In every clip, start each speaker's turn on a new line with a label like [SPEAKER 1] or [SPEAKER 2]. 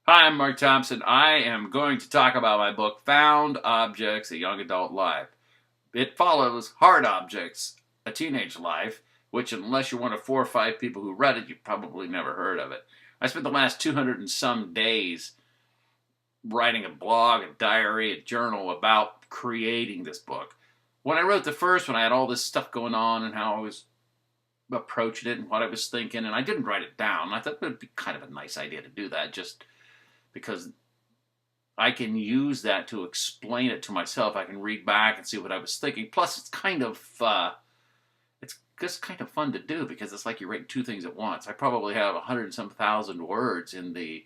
[SPEAKER 1] Hi, I'm Mark Thompson. I am going to talk about my book, Found Objects, A Young Adult Life. It follows Hard Objects, A Teenage Life, which, unless you're one of 4 or 5 people who read it, you've probably never heard of it. I spent the last 200 and some days writing a blog, a diary, a journal about creating this book. When I wrote the first one, I had all this stuff going on and how I was approaching it and what I was thinking, and I didn't write it down. I thought it would be kind of a nice idea to do that just because I can use that to explain it to myself. I can read back and see what I was thinking. Plus, it's just kind of fun to do because it's like you're writing two things at once. I probably have 100 and some thousand words in the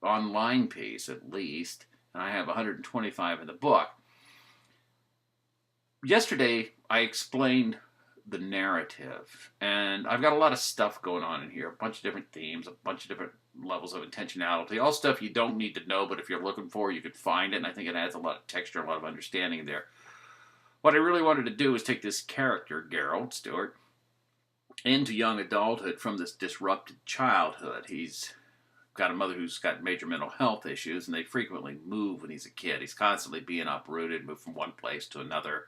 [SPEAKER 1] online piece at least, and I have 125 in the book. Yesterday, I explained the narrative, and I've got a lot of stuff going on in here, a bunch of different themes, a bunch of different levels of intentionality, all stuff you don't need to know, but if you're looking for, you could find it, and I think it adds a lot of texture, a lot of understanding there. What I really wanted to do was take this character, Gerald Stewart, into young adulthood from this disrupted childhood. He's got a mother who's got major mental health issues, and they frequently move when he's a kid. He's constantly being uprooted, moved from one place to another.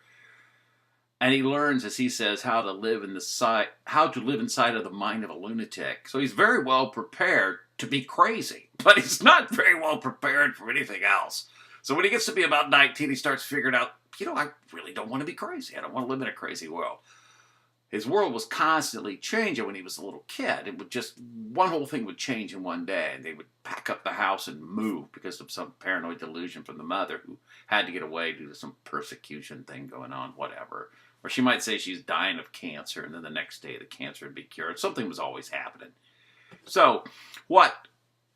[SPEAKER 1] And he learns, as he says, how to live inside of the mind of a lunatic. So he's very well prepared to be crazy, but he's not very well prepared for anything else. So when he gets to be about 19, he starts figuring out, I really don't want to be crazy. I don't want to live in a crazy world. His world was constantly changing when he was a little kid. One whole thing would change in one day, and they would pack up the house and move because of some paranoid delusion from the mother who had to get away due to some persecution thing going on, whatever. Or she might say she's dying of cancer, and then the next day the cancer would be cured. Something was always happening. So what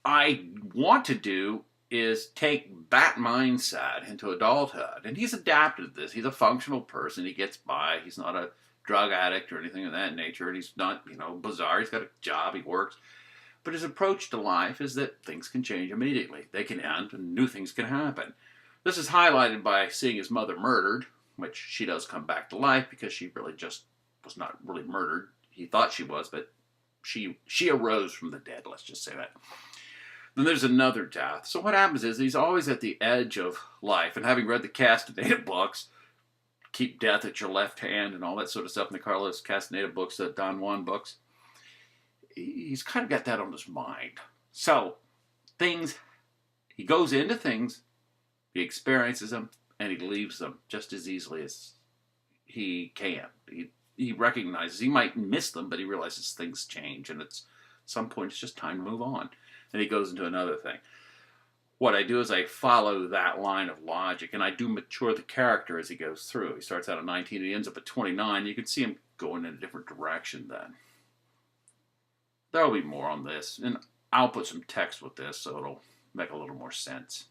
[SPEAKER 1] I want to do is take that mindset into adulthood. And he's adapted to this. He's a functional person. He gets by. He's not a drug addict or anything of that nature. And he's not, bizarre. He's got a job. He works. But his approach to life is that things can change immediately. They can end and new things can happen. This is highlighted by seeing his mother murdered, which she does come back to life because she really just was not really murdered. He thought she was, but she arose from the dead, let's just say that. Then there's another death. So what happens is he's always at the edge of life, and having read the Castaneda books, Keep Death at Your Left Hand and all that sort of stuff in the Carlos Castaneda books, the Don Juan books, he's kind of got that on his mind. So he goes into things, he experiences them, and he leaves them just as easily as he can. He recognizes he might miss them, but he realizes things change, and at some point it's just time to move on. And he goes into another thing. What I do is I follow that line of logic, and I do mature the character as he goes through. He starts out at 19, and he ends up at 29. You can see him going in a different direction then. There'll be more on this, and I'll put some text with this so it'll make a little more sense.